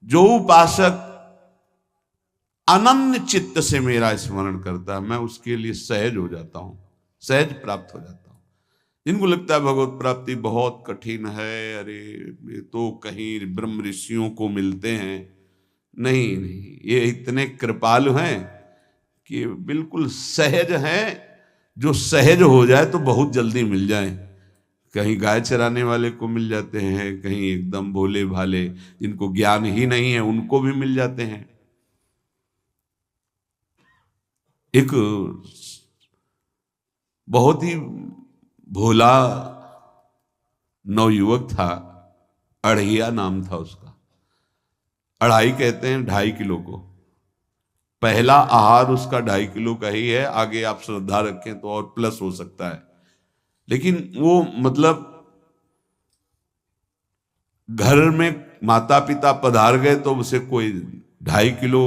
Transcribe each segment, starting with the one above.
जो उपासक अनन्य चित्त से मेरा स्मरण करता है, मैं उसके लिए सहज हो जाता हूं, सहज प्राप्त हो जाता हूं। जिनको लगता है भगवत प्राप्ति बहुत कठिन है, अरे ये तो कहीं ब्रह्म ऋषियों को मिलते हैं, नहीं नहीं, ये इतने कृपालु हैं कि बिल्कुल सहज हैं। जो सहज हो जाए तो बहुत जल्दी मिल जाए। कहीं गाय चराने वाले को मिल जाते हैं, कहीं एकदम भोले भाले जिनको ज्ञान ही नहीं है उनको भी मिल जाते हैं। एक बहुत ही भोला नवयुवक था, अढ़िया नाम था उसका। अढ़ाई कहते हैं 2.5 किलो को। पहला आहार उसका 2.5 किलो का ही है, आगे आप श्रद्धा रखें तो और प्लस हो सकता है। लेकिन वो मतलब घर में माता पिता पधार गए तो उसे कोई 2.5 किलो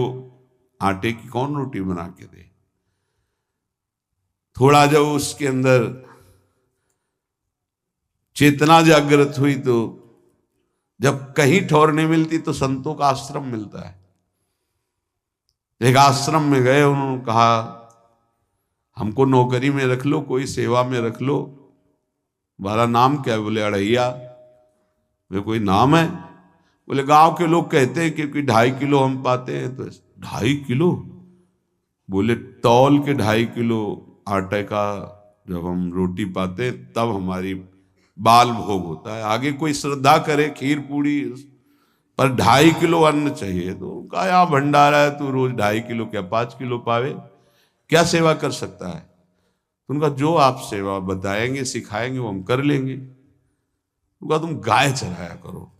आटे की कौन रोटी बना के दे। थोड़ा जब उसके अंदर चेतना जागृत हुई तो जब कहीं ठौर नहीं मिलती तो संतों का आश्रम मिलता है। एक आश्रम में गए, उन्होंने कहा हमको नौकरी में रख लो, कोई सेवा में रख लो, तुम्हारा नाम क्या है? बोले अढ़ैया। वे कोई नाम है? बोले गांव के लोग कहते हैं क्योंकि 2.5 किलो हम पाते हैं। तो 2.5 किलो? बोले तौल के 2.5 किलो आटे का जब हम रोटी पाते तब हमारी बाल भोग होता है, आगे कोई श्रद्धा करे खीर पूड़ी, पर 2.5 किलो अन्न चाहिए। तो कहा यहाँ भंडारा है, तू रोज 2.5 किलो क्या 5 किलो पावे, क्या सेवा कर सकता है? तो उनका जो आप सेवा बताएंगे सिखाएंगे वो हम कर लेंगे। उनका तुम गाय चराया करो,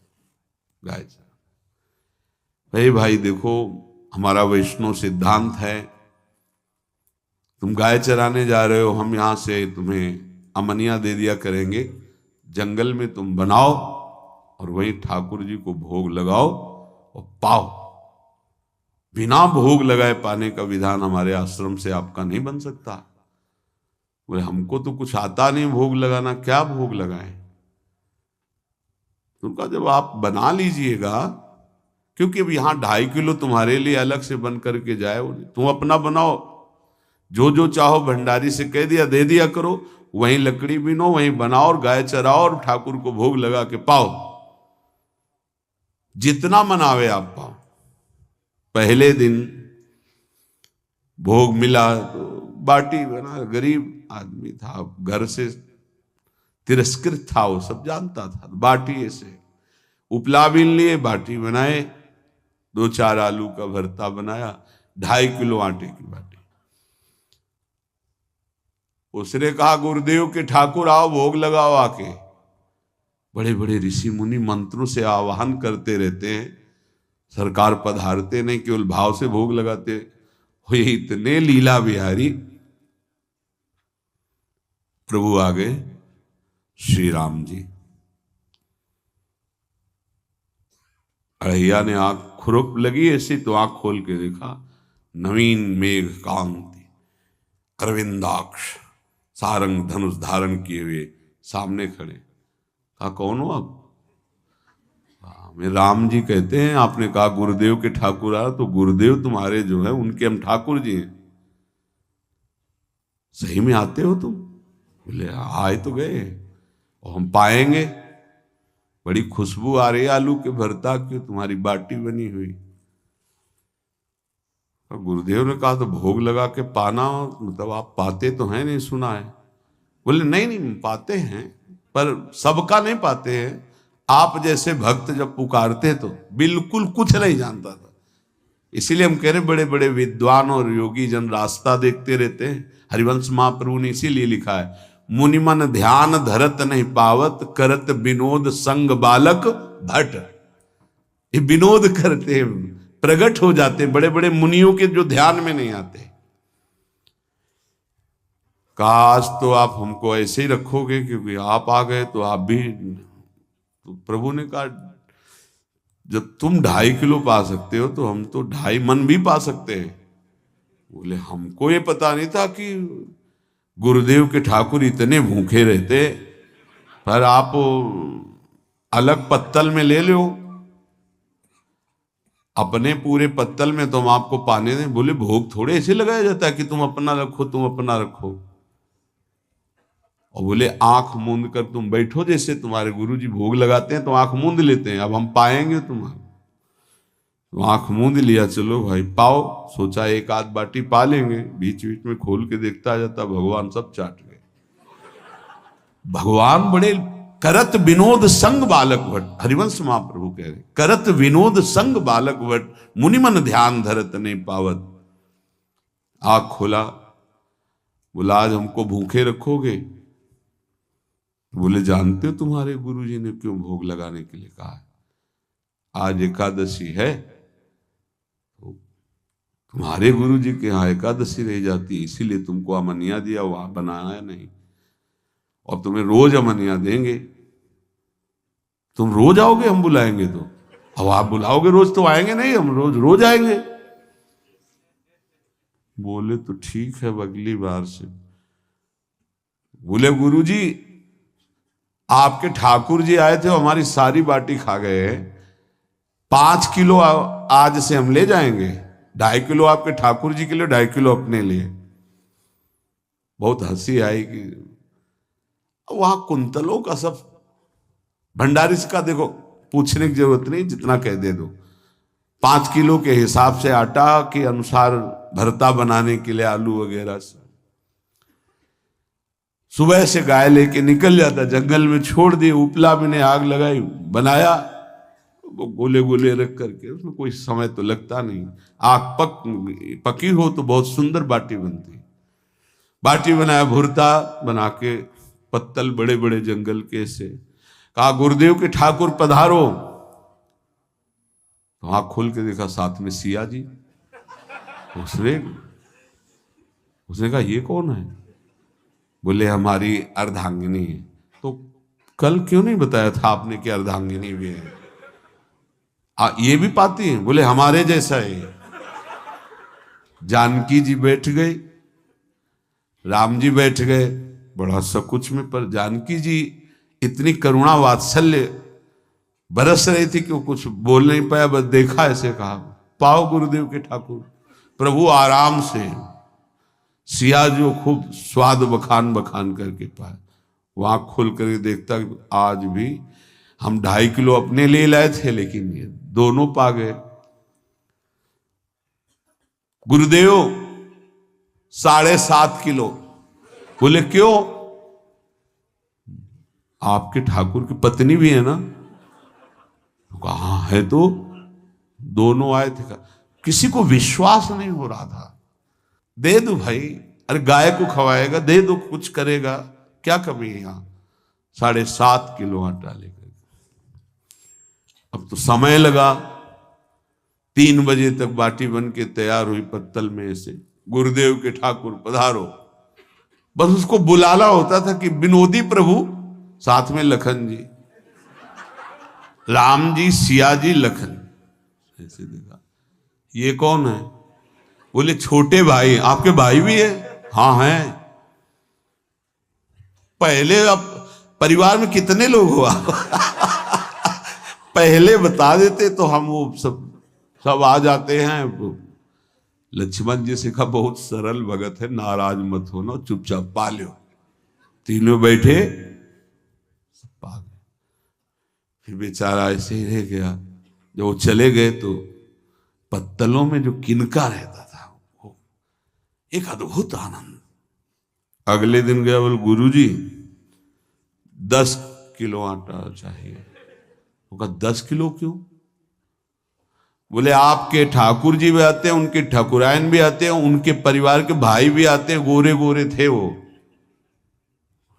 गाय चरा। भाई भाई देखो, हमारा वैष्णव सिद्धांत है, तुम गाय चराने जा रहे हो, हम यहां से तुम्हें अमनिया दे दिया करेंगे, जंगल में तुम बनाओ और वहीं ठाकुर जी को भोग लगाओ और पाओ। बिना भोग लगाए पाने का विधान हमारे आश्रम से आपका नहीं बन सकता। बोले हमको तो कुछ आता नहीं भोग लगाना, क्या भोग लगाएं? तो उनका जब आप बना लीजिएगा, क्योंकि अब यहां 2.5 किलो तुम्हारे लिए अलग से बन करके जाए, तुम अपना बनाओ, जो जो चाहो भंडारी से कह दिया दे दिया करो, वहीं लकड़ी बीनो, वहीं बनाओ और गाय चराओ और ठाकुर को भोग लगा के पाओ। जितना मनावे आप पाओ। पहले दिन भोग मिला तो बाटी बना, गरीब आदमी था, घर से तिरस्कृत था, वो सब जानता था। बाटी ऐसे उपला बीन लिए, बाटी बनाए, 2-4 आलू का भरता बनाया, 2.5 किलो आटे की बाटी। उसने कहा गुरुदेव के ठाकुर आओ भोग लगाओ आके। बड़े बड़े ऋषि मुनि मंत्रों से आवाहन करते रहते हैं, सरकार पधारते नहीं, केवल भाव से भोग लगाते हुए इतने लीला बिहारी प्रभु आ गए श्री राम जी। अढ़ैया ने आंख खुरप लगी ऐसी तो आंख खोल के देखा, नवीन मेघ कांति, अरविंदाक्ष, सारंग धनुष धारण किए हुए सामने खड़े। कहा कौन हो आप? मैं राम जी कहते हैं, आपने कहा गुरुदेव के ठाकुर आ, तो गुरुदेव तुम्हारे जो है उनके हम ठाकुर जी हैं। सही में आते हो तुम? बोले आए तो गए और हम पाएंगे। बड़ी खुशबू आ रही है आलू के भरता की, तुम्हारी बाटी बनी हुई। और गुरुदेव ने कहा तो भोग लगा के पाना, मतलब आप पाते तो हैं? नहीं सुना है। बोले नहीं नहीं पाते हैं, पर सबका नहीं पाते हैं। आप जैसे भक्त जब पुकारते तो बिल्कुल कुछ नहीं जानता था। इसीलिए हम कह रहे बड़े बड़े विद्वान और योगी जन रास्ता देखते रहते हैं। हरिवंश महाप्रभु ने इसीलिए लिखा है, मुनिमन ध्यान धरत नहीं पावत, करत विनोद संग बालक भट। ये विनोद करते हैं, प्रकट हो जाते हैं बड़े बड़े मुनियों के जो ध्यान में नहीं आते। काश तो आप हमको ऐसे ही रखोगे, क्योंकि आप आ गए तो आप भी। तो प्रभु ने कहा जब तुम 2.5 किलो पा सकते हो तो हम तो 2.5 मन भी पा सकते हैं। बोले हमको ये पता नहीं था कि गुरुदेव के ठाकुर इतने भूखे रहते, पर आप अलग पत्तल में ले लो। अपने पूरे पत्तल में तुम आपको पाने दें। बोले भोग थोड़े ऐसे लगाया जाता है कि तुम अपना रखो, तुम अपना रखो। और बोले आंख मूंद कर तुम बैठो, जैसे तुम्हारे गुरुजी भोग लगाते हैं तो आंख मूंद लेते हैं, अब हम पाएंगे तुम्हारा। तो आंख मूंद लिया, चलो भाई पाओ। सोचा एक आध बाटी पा लेंगे, बीच बीच में खोल के देखता जाता, भगवान सब चाट गए। भगवान बड़े करत विनोद संग बालक भट, हरिवंश महाप्रभु कह रहे, करत विनोद संग बालक भट, मुनिमन ध्यान धरत ने पावत। आंख खोला, बोला आज हमको भूखे रखोगे? बोले जानते हो तुम्हारे गुरुजी ने क्यों भोग लगाने के लिए कहा है? आज एकादशी है, तो तुम्हारे गुरुजी के यहाँ एकादशी रह जाती है, इसीलिए तुमको अमनिया दिया, वहां बनाया नहीं। और तुम्हें रोज अमनिया देंगे। तुम रोज आओगे हम बुलाएंगे तो? अब आप बुलाओगे रोज तो आएंगे नहीं, हम रोज रोज आएंगे। बोले तो ठीक है अगली बार से। बोले गुरुजी आपके ठाकुर जी आए थे, हमारी सारी बाटी खा गए, 5 किलो आज से हम ले जाएंगे, 2.5 किलो आपके ठाकुर जी के लिए, 2.5 किलो अपने लिए। बहुत हंसी आई कि वहां कुंतलों का सब भंडारी का देखो, पूछने की जरूरत नहीं, जितना कह दे दो। 5 किलो के हिसाब से आटा के अनुसार भरता बनाने के लिए आलू वगैरह से सुबह से गाय लेके निकल जाता, जंगल में छोड़ दिए, उपला में ने आग लगाई, बनाया, वो गोले गोले रख करके, उसमें कोई समय तो लगता नहीं। आग पकी हो तो बहुत सुंदर बाटी बनती। बाटी बनाया, भुरता बना के, पत्तल बड़े बड़े जंगल के से, कहा गुरुदेव के ठाकुर पधारो। तो आंख खोल के देखा साथ में सिया जी। उसने कहा ये कौन है? बोले हमारी अर्धांगिनी है। तो कल क्यों नहीं बताया था आपने कि अर्धांगिनी भी है? ये भी पाती है? बोले हमारे जैसा है। जानकी जी बैठ गई, राम जी बैठ गए, बड़ा सकुच में, पर जानकी जी इतनी करुणा वात्सल्य बरस रही थी कि वो कुछ बोल नहीं पाया, बस देखा, ऐसे कहा पाओ गुरुदेव के ठाकुर। प्रभु आराम से, सिया जो खूब स्वाद बखान बखान करके पाए। वहां खोल करके देखता आज भी हम 2.5 किलो अपने लिए लाए थे, लेकिन ये दोनों पा गए। गुरुदेव 7.5 किलो। बोले क्यों? आपके ठाकुर की पत्नी भी है ना? कहा है, तो दोनों आए थे। किसी को विश्वास नहीं हो रहा था। दे दो भाई, अरे गाय को खवाएगा, दे दो, कुछ करेगा, क्या कमी है यहां? 7.5 किलो आटा लेकर। अब तो समय लगा, 3 बजे तक बाटी बन के तैयार हुई पत्तल में से। गुरुदेव के ठाकुर पधारो। बस उसको बुलाना होता था कि विनोदी प्रभु, साथ में लखन जी, राम जी, सिया जी, लखन। ऐसे देखा, ये कौन है? बोले छोटे भाई। आपके भाई भी है? हाँ है। पहले अब परिवार में कितने लोग हुआ पहले बता देते तो हम वो सब आ जाते हैं। लक्ष्मण जी से कहा बहुत सरल भगत है, नाराज मत होना, चुपचाप पा लो। तीनों बैठे, सब पा गए। फिर बेचारा ऐसे ही रह गया। जब वो चले गए तो पत्तलों में जो किनका रहता था, वो एक अद्भुत आनंद। अगले दिन गया, बोल गुरुजी 10 किलो आटा चाहिए। वो कहा 10 किलो क्यों? बोले आपके ठाकुर जी भी आते हैं, उनके ठाकुरायन भी आते हैं, उनके परिवार के भाई भी आते हैं, गोरे गोरे थे वो।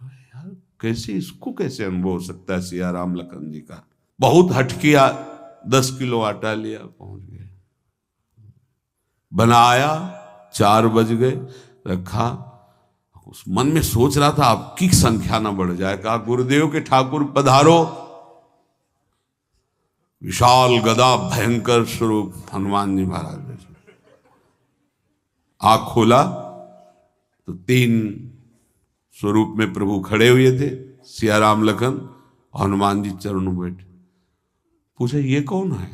यार कैसे, इसको कैसे अनुभव हो सकता है सिया राम लखन जी का? बहुत हट किया, 10 किलो आटा लिया, पहुंच गए, बनाया, 4 बज गए, रखा। उस मन में सोच रहा था आपकी संख्या ना बढ़ जाए। कहा गुरुदेव के ठाकुर पधारो। विशाल गदा, भयंकर स्वरूप हनुमान जी महाराज। आंख खोला तो 3 स्वरूप में प्रभु खड़े हुए थे, सिया राम लखन, हनुमान जी चरणों बैठे। पूछा ये कौन है?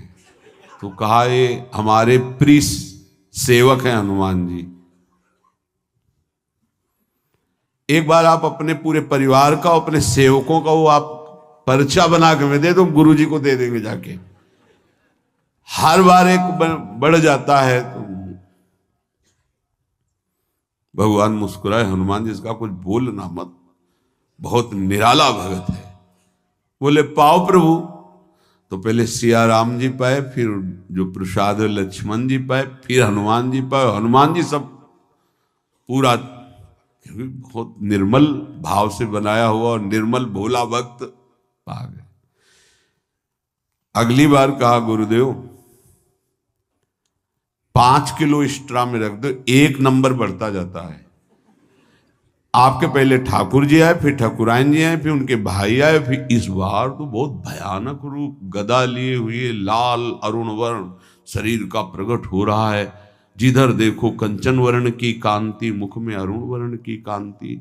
तो कहा ये हमारे प्रिय सेवक हैं हनुमान जी, एक बार आप अपने पूरे परिवार का, अपने सेवकों का वो आप पर्चा बना के दे दो, गुरु जी को दे देंगे जाके। हर बार एक बढ़ जाता है तो भगवान मुस्कुराए, हनुमान जी इसका कुछ बोलना मत, बहुत निराला भगत है। बोले पाओ प्रभु। तो पहले सिया राम जी पाए, फिर जो प्रसाद लक्ष्मण जी पाए, फिर हनुमान जी पाए। हनुमान जी सब पूरा बहुत निर्मल भाव से बनाया हुआ और निर्मल भोला भक्त पा गए। अगली बार कहा गुरुदेव 5 किलो एक्स्ट्रा में रख दो, 1 नंबर बढ़ता जाता है। आपके पहले ठाकुर जी आए, फिर ठाकुरायन जी आए, फिर उनके भाई आए, फिर इस बार तो बहुत भयानक रूप, गदा लिए हुए, लाल अरुण वर्ण शरीर का प्रकट हो रहा है। जिधर देखो कंचन वर्ण की कांति, मुख में अरुण वर्ण की कांति।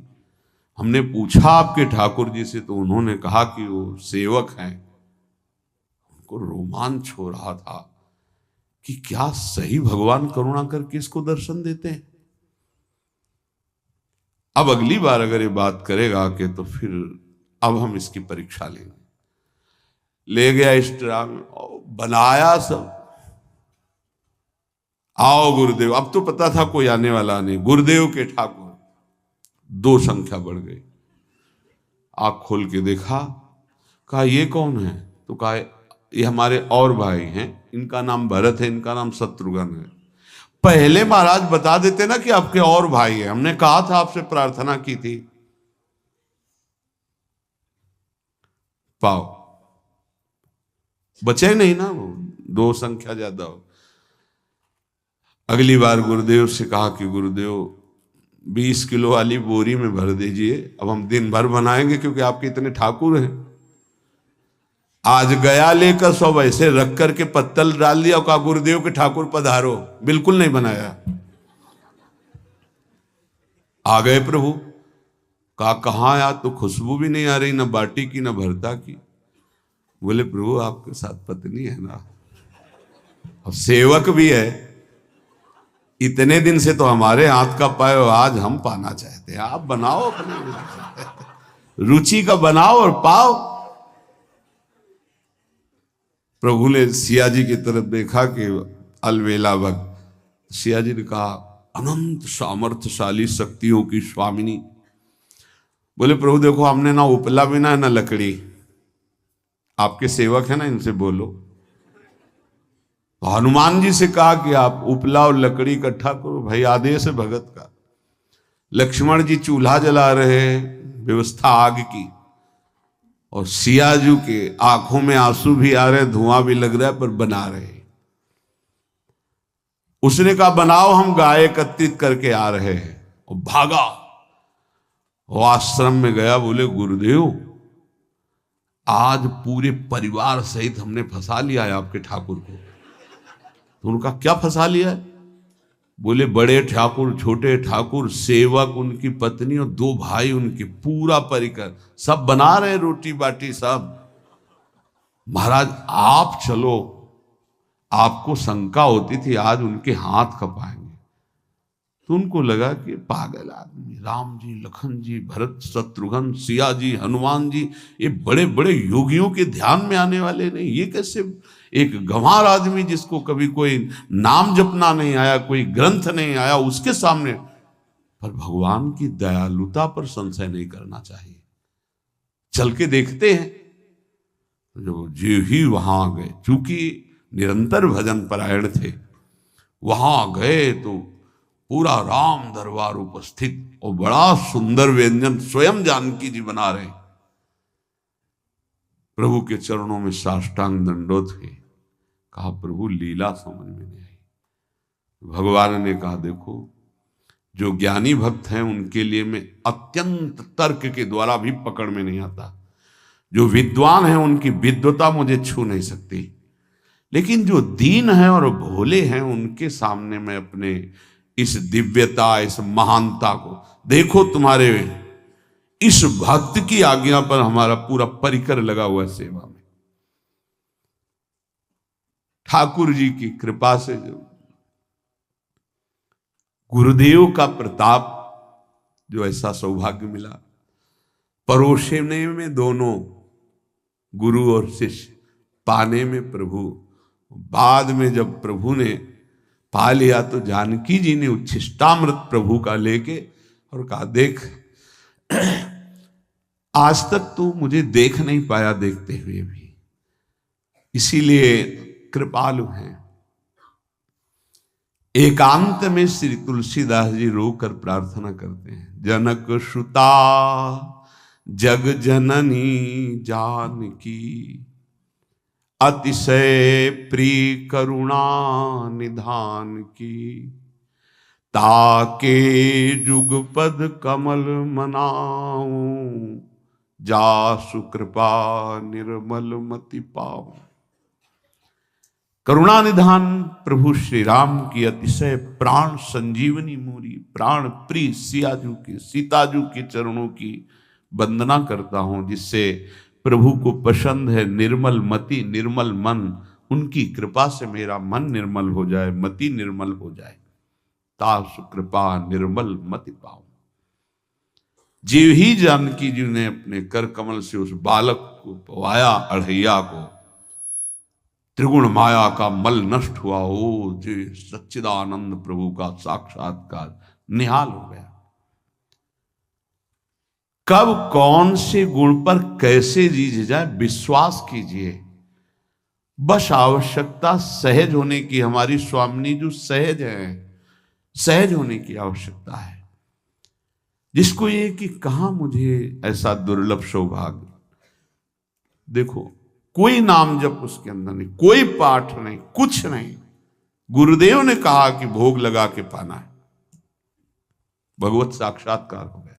हमने पूछा आपके ठाकुर जी से तो उन्होंने कहा कि वो सेवक हैं। उनको रोमांच हो रहा था कि क्या सही भगवान करुणा करके इसको दर्शन देते हैं। अब अगली बार अगर ये बात करेगा कि तो फिर अब हम इसकी परीक्षा लेंगे। ले गया एक्स्ट्रा बनाया सब। आओ गुरुदेव। अब तो पता था कोई आने वाला नहीं। गुरुदेव के ठाकुर 2 संख्या बढ़ गई। आँख खोल के देखा, कहा ये कौन है? तो कहा ये हमारे और भाई हैं, इनका नाम भरत है, इनका नाम शत्रुघ्न है। पहले महाराज बता देते ना कि आपके और भाई हैं, हमने कहा था, आपसे प्रार्थना की थी। पाओ बचे नहीं ना, वो 2 संख्या ज्यादा हो। अगली बार गुरुदेव से कहा कि गुरुदेव 20 किलो वाली बोरी में भर दीजिए, अब हम दिन भर बनाएंगे क्योंकि आपके इतने ठाकुर हैं। आज गया लेकर सब ऐसे रख करके पत्तल डाल दिया और कहा गुरुदेव के ठाकुर पधारो। बिल्कुल नहीं बनाया। आ गए प्रभु। कहा कहाँ यार, तो खुशबू भी नहीं आ रही, ना बाटी की ना भरता की। बोले प्रभु आपके साथ पत्नी है ना, अब सेवक भी है, इतने दिन से तो हमारे हाथ का पाए, आज हम पाना चाहते हैं, आप बनाओ, अपने रुचि का बनाओ और पाओ। प्रभु ने सिया जी की तरफ देखा कि अलवेला भक्त। सिया जी ने कहा अनंत सामर्थ्यशाली शक्तियों की स्वामिनी। बोले प्रभु देखो हमने ना उपला बिना है ना लकड़ी, आपके सेवक है ना, इनसे बोलो। तो हनुमान जी से कहा कि आप उपला और लकड़ी इकट्ठा करो, भाई आदेश है भगत का। लक्ष्मण जी चूल्हा जला रहे, व्यवस्था आग की, और सियाजू के आंखों में आंसू भी आ रहे, धुआं भी लग रहा है, पर बना रहे। उसने कहा बनाओ, हम गाय एकत्रित करके आ रहे हैं। और भागा, वो आश्रम में गया। बोले गुरुदेव आज पूरे परिवार सहित हमने फंसा लिया है आपके ठाकुर को। तो उनका क्या फंसा लिया है? बोले बड़े ठाकुर, छोटे ठाकुर, सेवक, उनकी पत्नी और 2 भाई उनके, पूरा परिकर, सब बना रहे रोटी बाटी सब। महाराज आप चलो, आपको शंका होती थी आज उनके हाथ कपाएंगे। तो उनको लगा कि पागल आदमी, राम जी, लखन जी, भरत, शत्रुघ्न, सिया जी, हनुमान जी, ये बड़े बड़े योगियों के ध्यान में आने वाले नहीं, ये कैसे एक गंवार आदमी जिसको कभी कोई नाम जपना नहीं आया, कोई ग्रंथ नहीं आया, उसके सामने। पर भगवान की दयालुता पर संशय नहीं करना चाहिए। चल के देखते हैं। जो जो ही वहां गए, चूंकि निरंतर भजन परायण थे, वहां गए तो पूरा राम दरबार उपस्थित और बड़ा सुंदर व्यंजन स्वयं जानकी जी बना रहे। प्रभु के चरणों में साष्टांग दंडोत है। कहा प्रभु लीला समझ में नहीं आई। भगवान ने कहा देखो, जो ज्ञानी भक्त हैं उनके लिए मैं अत्यंत तर्क के द्वारा भी पकड़ में नहीं आता। जो विद्वान हैं उनकी विद्वता मुझे छू नहीं सकती, लेकिन जो दीन हैं और भोले हैं उनके सामने मैं अपने इस दिव्यता, इस महानता को देखो। तुम्हारे इस भक्त की आज्ञा पर हमारा पूरा परिकर लगा हुआ है सेवा में। ठाकुर जी की कृपा से जो गुरुदेव का प्रताप, जो ऐसा सौभाग्य मिला, परोसने में दोनों गुरु और शिष्य, पाने में प्रभु। बाद में जब प्रभु ने पा लिया तो जानकी जी ने उच्छिष्टामृत प्रभु का लेके और कहा, देख आज तक तू मुझे देख नहीं पाया देखते हुए भी, इसीलिए कृपालु हैं। एकांत में श्री तुलसीदास जी रोकर प्रार्थना करते हैं, जनक सुता जग जननी जानकी, अतिशय प्रिय करुणा निधान की, ताके जुगपद कमल मनाऊं, जा सुकृपा निर्मल मति पाऊं। करुणा निधान प्रभु श्री राम की अतिशय प्राण संजीवनी मूरी, प्राण प्रिय सियाजू की, सीताजू के चरणों की वंदना करता हूं, जिससे प्रभु को पसंद है निर्मल मति निर्मल मन। उनकी कृपा से मेरा मन निर्मल हो जाए, मति निर्मल हो जाए, ता सुकृपा निर्मल मति पाऊं। जीव ही जानकी जी ने अपने कर कमल से उस बालक को पवाया, अढ़ैया को, त्रिगुण माया का मल नष्ट हुआ। ओ जी सच्चिदानंद प्रभु का साक्षात्कार निहाल हो गया। कब कौन से गुण पर कैसे जी जाए विश्वास कीजिए, बस आवश्यकता सहज होने की। हमारी स्वामिनी जो सहज है, सहज होने की आवश्यकता है। जिसको ये कि कहां मुझे ऐसा दुर्लभ सौभाग्य, देखो कोई नाम जप उसके अंदर नहीं, कोई पाठ नहीं, कुछ नहीं। गुरुदेव ने कहा कि भोग लगा के पाना है, भगवत साक्षात्कार हो गया।